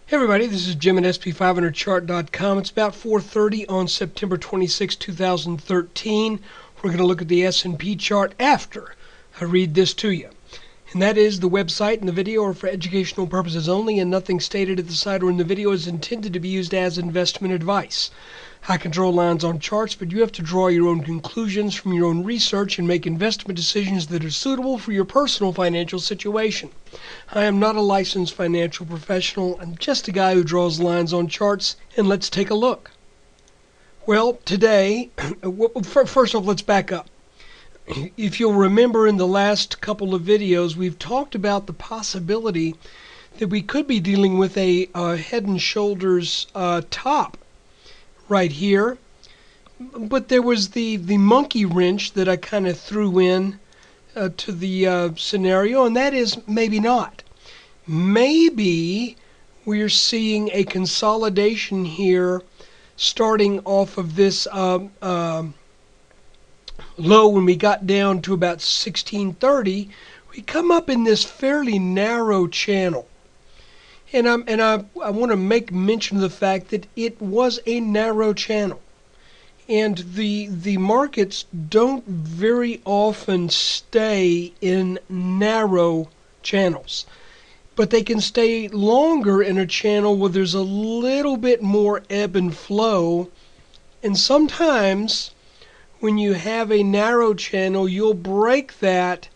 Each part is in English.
Hey everybody, this is Jim at SP500chart.com. It's about 4:30 on September 26, 2013. We're going to look at the S&P chart after I read this to you. And that is the website and the video are for educational purposes only, and nothing stated at the site or in the video is intended to be used as investment advice. I can draw lines on charts, but you have to draw your own conclusions from your own research and make investment decisions that are suitable for your personal financial situation. I am not a licensed financial professional. I'm just a guy who draws lines on charts, and let's take a look. Well, today, first off, let's back up. If you'll remember in the last couple of videos, we've talked about the possibility that we could be dealing with a head and shoulders top right here. But there was the monkey wrench that I kind of threw in to the scenario, and that is maybe not. Maybe we're seeing a consolidation here starting off of this low when we got down to about 1630. We come up in this fairly narrow channel. And I want to make mention of the fact that it was a narrow channel. And the markets don't very often stay in narrow channels. But they can stay longer in a channel where there's a little bit more ebb and flow. And sometimes when you have a narrow channel, you'll break that.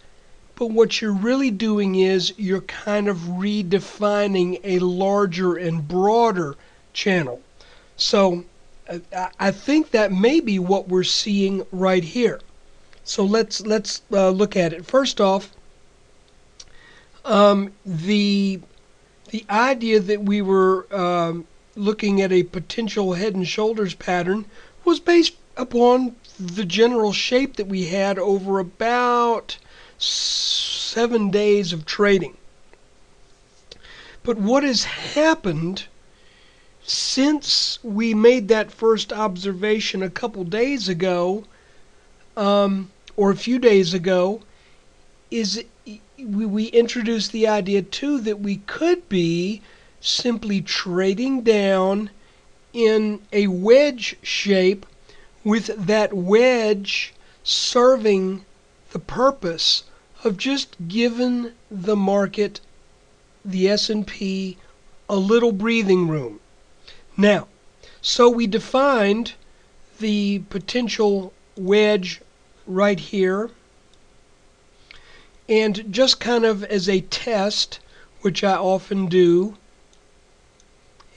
But what you're really doing is you're kind of redefining a larger and broader channel. So I think that may be what we're seeing right here. So let's look at it. First off, the idea that we were looking at a potential head and shoulders pattern was based upon the general shape that we had over about 7 days of trading. But what has happened since we made that first observation a couple days ago, or a few days ago, is we introduced the idea too that we could be simply trading down in a wedge shape, with that wedge serving the purpose of just giving the market, the S&P, a little breathing room. Now, so we defined the potential wedge right here, and just kind of as a test, which I often do,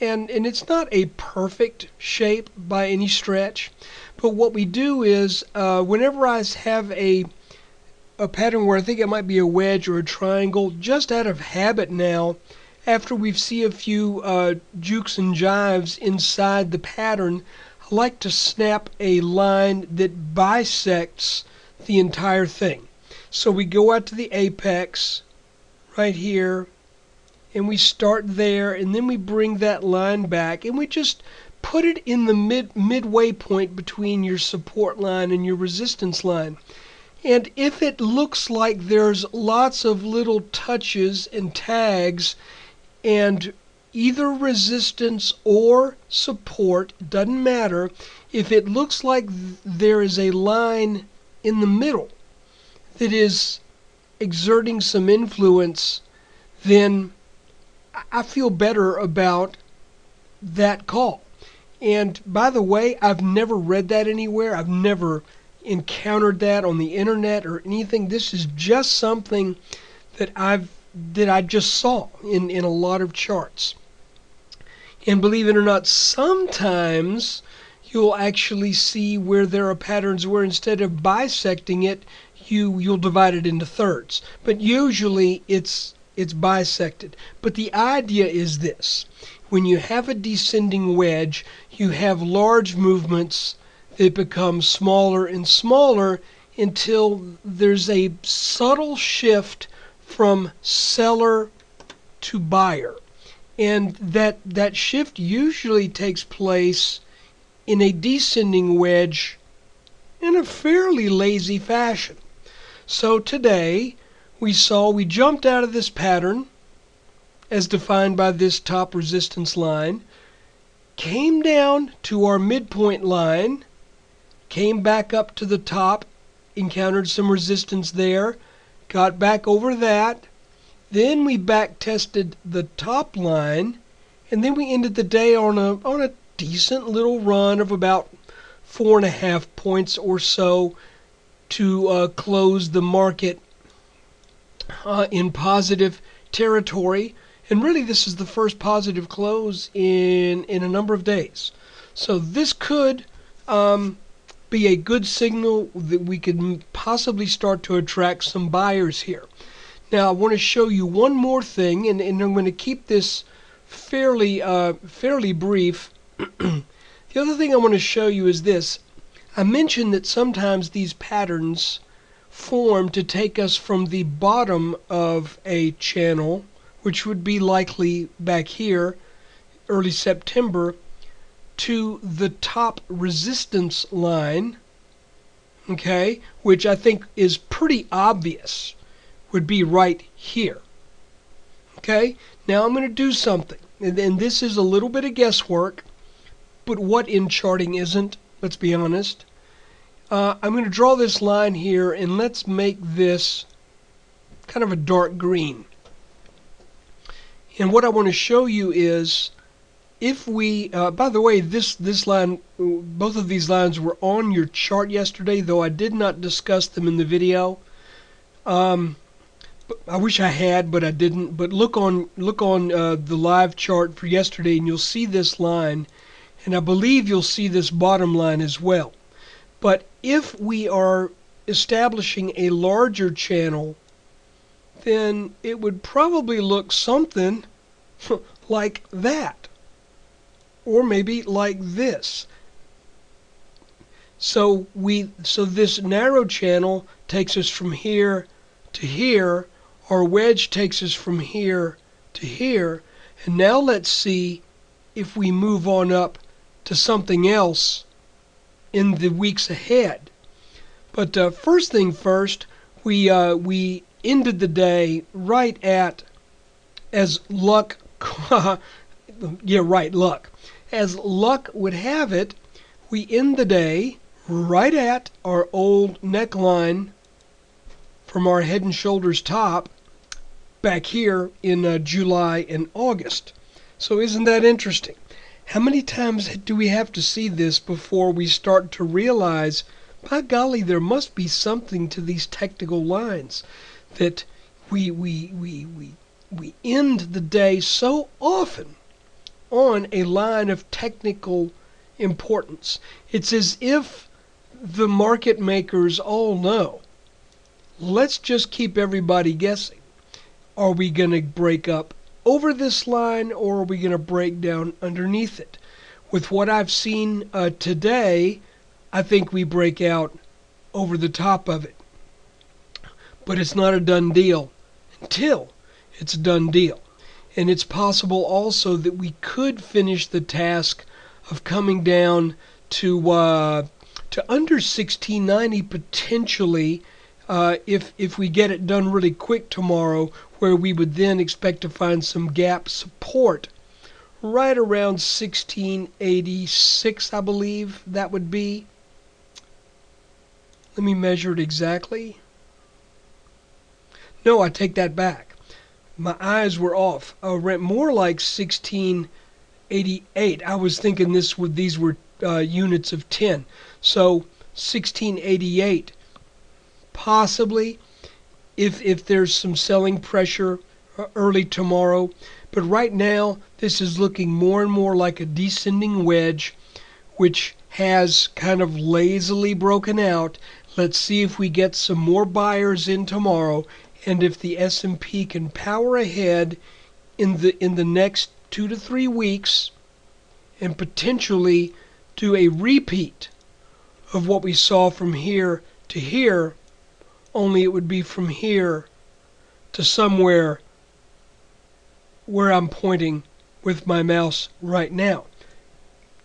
and it's not a perfect shape by any stretch, but what we do is whenever I have a pattern where I think it might be a wedge or a triangle, just out of habit now, after we see a few jukes and jives inside the pattern, I like to snap a line that bisects the entire thing. So we go out to the apex right here, and we start there, and then we bring that line back, and we just put it in the midway point between your support line and your resistance line. And if it looks like there's lots of little touches and tags and either resistance or support, doesn't matter, if it looks like there is a line in the middle that is exerting some influence, then I feel better about that call. And by the way, I've never read that anywhere. I've never encountered that on the internet or anything. This is just something that I just saw in a lot of charts. And believe it or not, sometimes you'll actually see where there are patterns where instead of bisecting it, you'll divide it into thirds. But usually it's bisected. But the idea is this: when you have a descending wedge, you have large movements that become smaller and smaller until there's a subtle shift from seller to buyer. And that shift usually takes place in a descending wedge in a fairly lazy fashion. So today we jumped out of this pattern as defined by this top resistance line, came down to our midpoint line, came back up to the top, encountered some resistance there, got back over that, then we back tested the top line, and then we ended the day on a decent little run of about 4.5 points or so to close the market in positive territory. And really, this is the first positive close in a number of days. So this could be a good signal that we could possibly start to attract some buyers here. Now, I want to show you one more thing, and I'm going to keep this fairly brief. The other thing I want to show you is this. I mentioned that sometimes these patterns form to take us from the bottom of a channel, which would be likely back here, early September, to the top resistance line, okay, which I think is pretty obvious, would be right here. Okay, now I'm going to do something, and this is a little bit of guesswork, but what in charting isn't, let's be honest. I'm going to draw this line here, and let's make this kind of a dark green. And what I want to show you is, if we, by the way, this line, both of these lines were on your chart yesterday, though I did not discuss them in the video. I wish I had, but I didn't. But look on the live chart for yesterday, and you'll see this line, and I believe you'll see this bottom line as well. But if we are establishing a larger channel, then it would probably look something like that, or maybe like this. So this narrow channel takes us from here to here. Our wedge takes us from here to here. And now let's see if we move on up to something else in the weeks ahead. But first thing first, we ended the day right at, as luck, yeah, right, luck. As luck would have it, we end the day right at our old neckline from our head and shoulders top back here in July and August. So isn't that interesting? How many times do we have to see this before we start to realize, by golly, there must be something to these technical lines, that we end the day so often on a line of technical importance. It's as if the market makers all know, let's just keep everybody guessing. Are we going to break up over this line, or are we going to break down underneath it? With what I've seen today, I think we break out over the top of it. But it's not a done deal until it's a done deal. And it's possible also that we could finish the task of coming down to under 1690 potentially, if we get it done really quick tomorrow, where we would then expect to find some gap support right around 1686, I believe that would be. Let me measure it exactly. No, I take that back. My eyes were off. More like 1688. I was thinking these were units of 10. So 1688, possibly, if there's some selling pressure early tomorrow. But right now, this is looking more and more like a descending wedge, which has kind of lazily broken out. Let's see if we get some more buyers in tomorrow, and if the S&P can power ahead in the next 2 to 3 weeks, and potentially do a repeat of what we saw from here to here, only it would be from here to somewhere where I'm pointing with my mouse right now.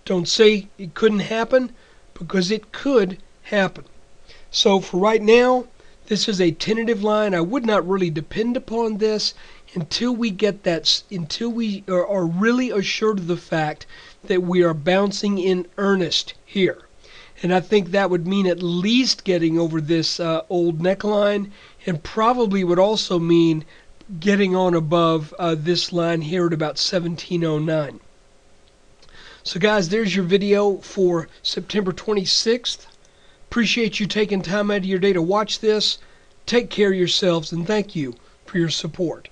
Don't say it couldn't happen, because it could happen. So for right now, this is a tentative line. I would not really depend upon this. until we get that, until we are really assured of the fact that we are bouncing in earnest here. And I think that would mean at least getting over this old neckline, and probably would also mean getting on above this line here at about 1709. So guys, there's your video for September 26th. Appreciate you taking time out of your day to watch this. Take care of yourselves, and thank you for your support.